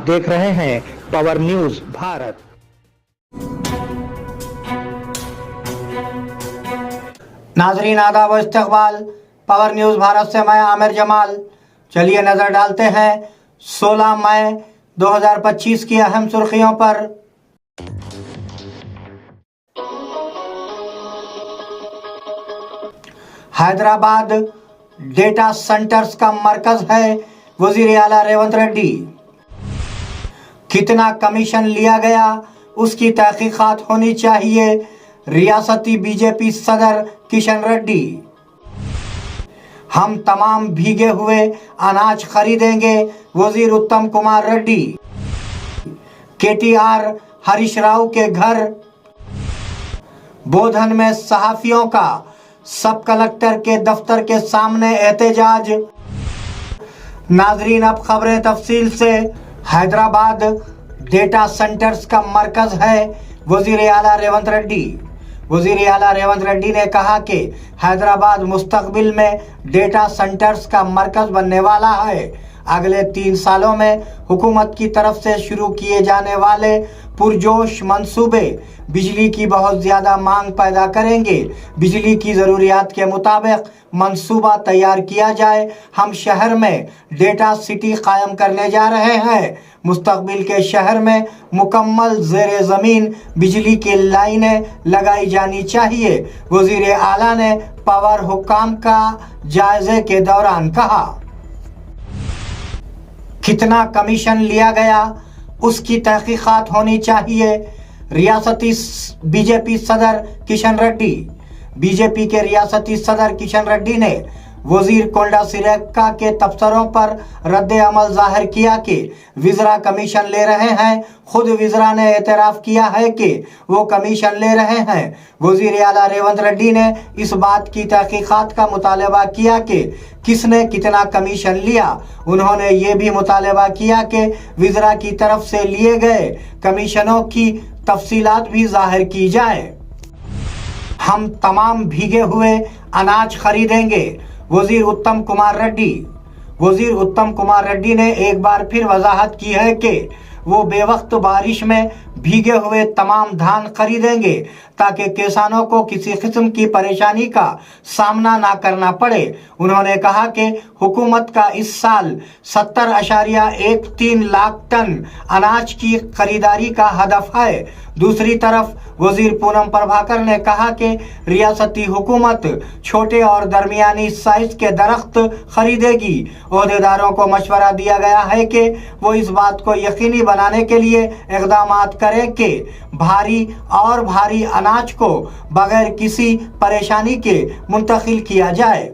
देख रहे हैं पावर न्यूज भारत। नाजरीन आदाब व इस्तकबाल, पावर न्यूज भारत से मैं आमिर जमाल। चलिए नजर डालते हैं 16 मई 2025 की अहम सुर्खियों पर। हैदराबाद डेटा सेंटर्स का मरकज है, वजीर आला रेवंत रेड्डी। कितना कमीशन लिया गया उसकी तहकीकात होनी चाहिए, रियासती बीजेपी सदर किशन रेड्डी। हम तमाम भीगे हुए अनाज खरीदेंगे, वजीर उत्तम कुमार रेड्डी। केटीआर हरीश राव के घर। बोधन में सहाफियों का सब कलेक्टर के दफ्तर के सामने एहतजाज। नाजरीन अब खबरें तफसील से। हैदराबाद डेटा सेंटर्स का मरकज है, वजीर आला रेवंत रेड्डी। वजीर आला रेवंत रेड्डी ने कहा कि हैदराबाद मुस्तकबिल में डेटा सेंटर्स का मरकज बनने वाला है। अगले 3 सालों में हुकूमत की तरफ से शुरू किए जाने वाले पुरजोश मंसूबे बिजली की बहुत ज़्यादा मांग पैदा करेंगे। बिजली की ज़रूरियात के मुताबिक मंसूबा तैयार किया जाए। हम शहर में डेटा सिटी कायम करने जा रहे हैं। मुस्तकबिल के शहर में मुकम्मल ज़ेरे ज़मीन बिजली की लाइनें लगाई जानी चाहिए, वज़ीर आला ने पावर हुक्काम का जायजे के दौरान कहा। कितना कमीशन लिया गया उसकी तहकीकात होनी चाहिए, रियासती बीजेपी सदर किशन रेड्डी। बीजेपी के रियासती सदर किशन रेड्डी ने वजीर कोल्डा सिरेक्का के तबसरों पर रद्द अमल जाहिर किया कि विज़रा कमीशन ले रहे हैं। खुद विज़रा ने एतराफ़ किया है कि वो कमीशन ले रहे हैं। वज़ीर आला रेवंत रेड्डी ने इस बात की तहकीकात का मुतालबा किया कि किसने कितना कमीशन लिया। उन्होंने ये भी मुतालबा किया कि विज़रा की तरफ से लिए गए कमीशनों की तफसीलात भी जाहिर की जाए। हम तमाम भीगे हुए अनाज खरीदेंगे, वजीर उत्तम कुमार रेड्डी। वजीर उत्तम कुमार रेड्डी ने एक बार फिर वजाहत की है कि वो बेवक्त बारिश में भीगे हुए तमाम धान खरीदेंगे ताकि किसानों को किसी किस्म की परेशानी का सामना ना करना पड़े। उन्होंने कहा कि हुकूमत का इस साल 70.13 लाख टन अनाज की खरीदारी का हदफ है। दूसरी तरफ वजीर पूनम प्रभाकर ने कहा कि रियासती हुकूमत छोटे और दरमियानी साइज के दरख्त खरीदेगी। ओहदेदारों को मशवरा दिया गया है कि वो इस बात को यकीनी बनाने के लिए इक़दाम करें कि भारी अनाज को बगैर किसी परेशानी के मुंतकिल किया जाए।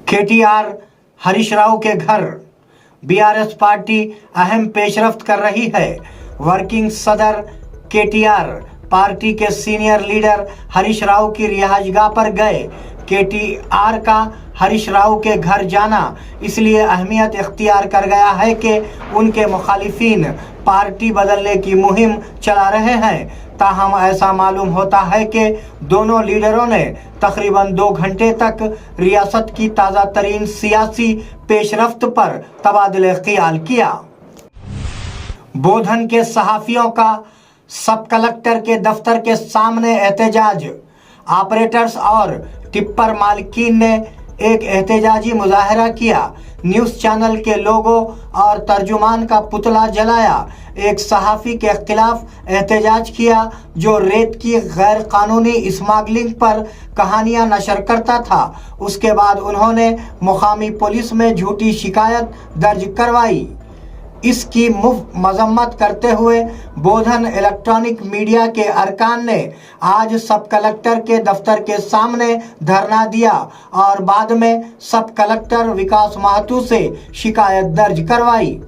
केटीआर हरीश राव के घर। बीआरएस पार्टी अहम पेशरफ्त कर रही है। वर्किंग सदर केटीआर पार्टी के सीनियर लीडर हरीश राव की रिहाइशगाह पर गए। केटीआर का हरीश राव के घर जाना इसलिए अहमियत इख्तियार कर गया है कि उनके मुखालिफिन पार्टी बदलने की मुहिम चला रहे हैं। ताहम ऐसा मालूम होता है कि दोनों लीडरों ने तकरीबन 2 घंटे तक रियासत की ताज़ा तरीन सियासी पेशरफ्त पर तबादले ख्याल किया। बोधन के सहाफियों का सब कलेक्टर के दफ्तर के सामने एहतजाज। ऑपरेटर्स और टिप्पर मालिकीन ने एक एहतजाजी मुजाहरा किया। न्यूज़ चैनल के लोगों और तर्जुमान का पुतला जलाया। एक सहाफ़ी के खिलाफ एहतजाज किया जो रेत की गैर कानूनी स्मगलिंग पर कहानियां नशर करता था। उसके बाद उन्होंने मुकामी पुलिस में झूठी शिकायत दर्ज करवाई। इसकी मजम्मत करते हुए बोधन इलेक्ट्रॉनिक मीडिया के अरकान ने आज सब कलेक्टर के दफ्तर के सामने धरना दिया और बाद में सब कलेक्टर विकास महतो से शिकायत दर्ज करवाई।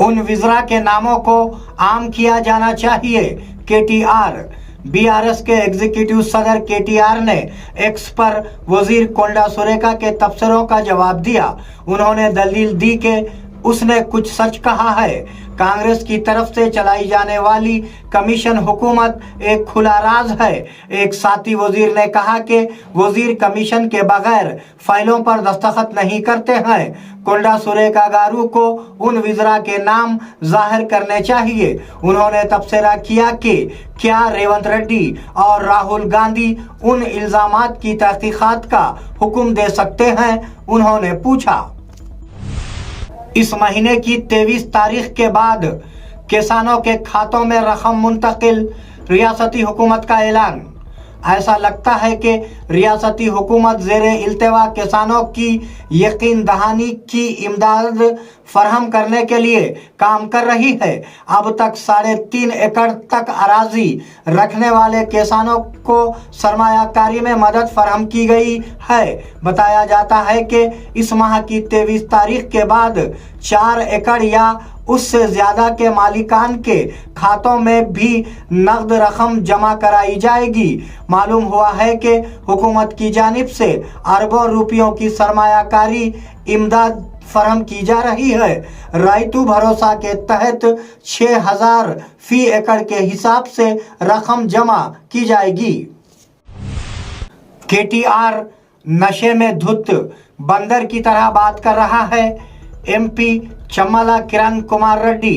उन विज़रा के नामों को आम किया जाना चाहिए। केटीआर बीआरएस के एग्जीक्यूटिव सदर केटीआर ने एक्स पर वजीर कोल्डा सुरेका के तबसरों का जवाब दिया। उन्होंने दलील दी कि उसने कुछ सच कहा है। कांग्रेस की तरफ से चलाई जाने वाली कमीशन हुकूमत एक खुला राज है। एक साथी वजीर ने कहा कि वजीर कमीशन के बगैर फाइलों पर दस्तखत नहीं करते हैं। कोंडा सुरेखा गारू को उन विजरा के नाम जाहिर करने चाहिए। उन्होंने तबसरा किया कि क्या रेवंत रेड्डी और राहुल गांधी उन इल्जामात की तहकीकात का हुक्म दे सकते हैं। उन्होंने पूछा। इस महीने की 23 तारीख के बाद किसानों के खातों में रकम मुंतकिल, रियासती हुकूमत का ऐलान। ऐसा लगता है कि रियासती हुकूमत ज़ेरे इल्तवा किसानों की यकीन दहानी की इमदाद फराहम करने के लिए काम कर रही है। अब तक 3.5 एकड़ तक अराजी रखने वाले किसानों को सरमायाकारी में मदद फराहम की गई है। बताया जाता है कि इस माह की 23 तारीख के बाद 4 एकड़ या उससे ज्यादा के मालिकान के खातों में भी नकद रकम जमा कराई जाएगी। मालूम हुआ है कि हुकूमत की जानिब से अरबों रुपयों की सरमायाकारी इमदाद फराहम की जा रही है। रायतू भरोसा के तहत 6,000 फी एकड़ के हिसाब से रकम जमा की जाएगी। केटीआर नशे में धुत बंदर की तरह बात कर रहा है। एमपी चम्मला किरण कुमार रेड्डी।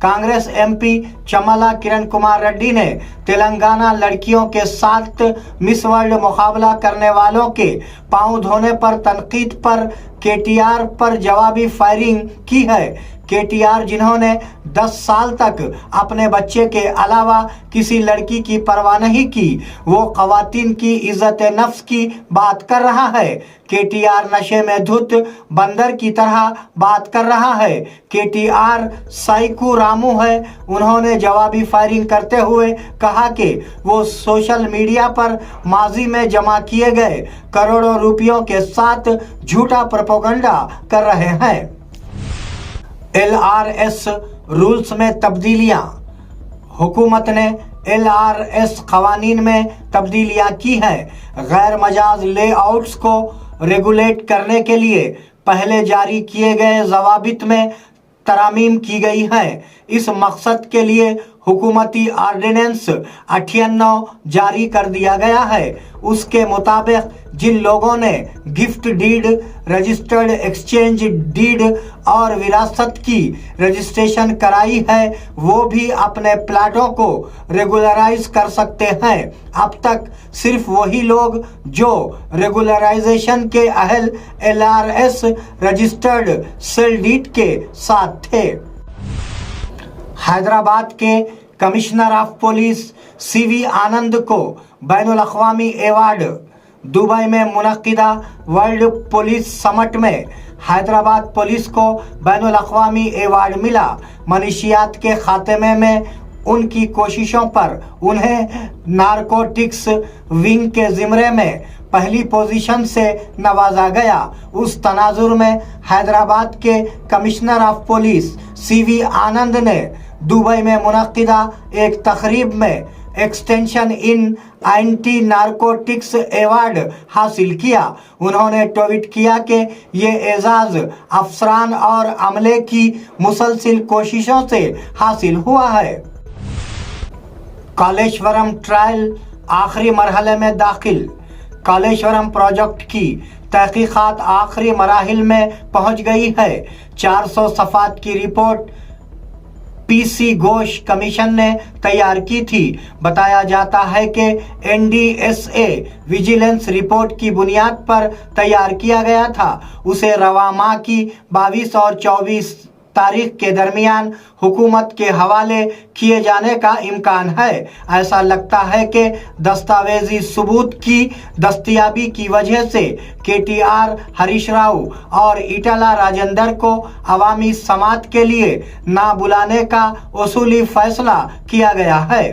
कांग्रेस एमपी चम्मला किरण कुमार रेड्डी ने तेलंगाना लड़कियों के साथ मिस वर्ल्ड मुकाबला करने वालों के पांव धोने पर तनकीद पर केटीआर पर जवाबी फायरिंग की है। केटीआर जिन्होंने 10 साल तक अपने बच्चे के अलावा किसी लड़की की परवाह नहीं की, वो खवातीन की इज्जत नफ्स की बात कर रहा है। केटीआर नशे में धुत बंदर की तरह बात कर रहा है। केटीआर साइकू रामू है। उन्होंने जवाबी फायरिंग करते हुए कहा कि वो सोशल मीडिया पर माजी में जमा किए गए करोड़ों रुपयों के साथ झूठा प्रोपेगेंडा कर रहे हैं। LRS रूल्स में तब्दीलियां। हुकूमत ने LRS कवानीन में तब्दीलियां की हैं। गैर मजाज लेआउट्स को रेगुलेट करने के लिए पहले जारी किए गए ज़वाबित में तरामीम की गई हैं। इस मकसद के लिए हुकूमती आर्डिनेंस 98 जारी कर दिया गया है। उसके मुताबिक जिन लोगों ने gift deed, registered exchange deed और विरासत की रजिस्ट्रेशन कराई है, वो भी अपने प्लाटों को रेगुलराइज कर सकते हैं। अब तक सिर्फ वही लोग जो रेगुलराइजेशन के अहल LRS रजिस्टर्ड सेल डीड के साथ थे। हैदराबाद के कमिश्नर ऑफ पुलिस CV आनंद को बैनुल अक़वामी अवार्ड। दुबई में मुनक्किदा वर्ल्ड पुलिस समिट में हैदराबाद पुलिस को बैनुल अक़वामी अवार्ड मिला। मनशियात के खात्मे में उनकी कोशिशों पर उन्हें नारकोटिक्स विंग के ज़िम्मे में पहली पोजीशन से नवाजा गया। उस तनाजुर में हैदराबाद के कमिश्नर ऑफ पुलिस CV आनंद ने दुबई में मुनक्किदा एक तकरीब में extension in anti narcotics award हासिल किया। उन्होंने ट्वीट किया कि ये एजाज अफसरान और अमले की मुसलसिल कोशिशों से हासिल हुआ है। कालेश्वरम ट्रायल आखिरी मरहले में दाखिल। कालेश्वरम प्रोजेक्ट की तहकीकात आखिरी मराहिल में पहुंच गई है। 400 सफ़ात की रिपोर्ट PC घोष कमीशन ने तैयार की थी। बताया जाता है कि NDSA विजिलेंस रिपोर्ट की बुनियाद पर तैयार किया गया था। उसे रवा माह की 22 और 24 तारीख के दरमियान हुकूमत के हवाले किए जाने का इम्कान है। ऐसा लगता है कि दस्तावेजी सबूत की दस्तयाबी की वजह से KTR हरीश राव और ईटला राजेंद्र को अवामी समात के लिए ना बुलाने का उसूली फैसला किया गया है।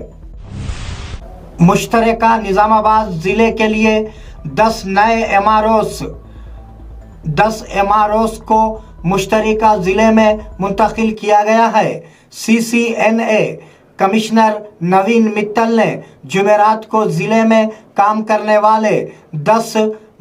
मुश्तरका निजामाबाद जिले के लिए 10 नए MROs को मुश्तरका जिले में मुंतकिल किया गया है। CCNA कमिश्नर नवीन मित्तल ने जुमेरात को जिले में काम करने वाले 10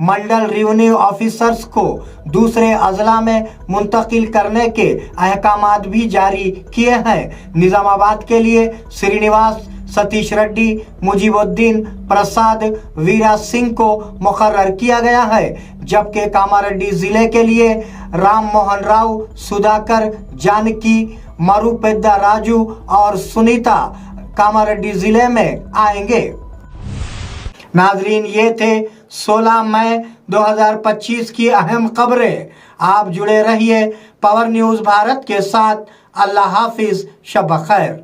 मंडल रेवेन्यू ऑफिसर्स को दूसरे अजला में मुंतकिल करने के अहकामात भी जारी किए हैं। निजामाबाद के लिए श्रीनिवास सतीश रेड्डी, मुजीबुद्दीन प्रसाद, वीरा सिंह को मुकर्रर किया गया है, जबकि कामारेड्डी जिले के लिए राम मोहन राव, सुधाकर, जानकी, मरुपेद्दा राजू और सुनीता कामारेड्डी जिले में आएंगे। नाजरीन, ये थे 16 मई 2025 की अहम खबरें। आप जुड़े रहिए पावर न्यूज़ भारत के साथ। अल्लाह हाफिज, शब खैर।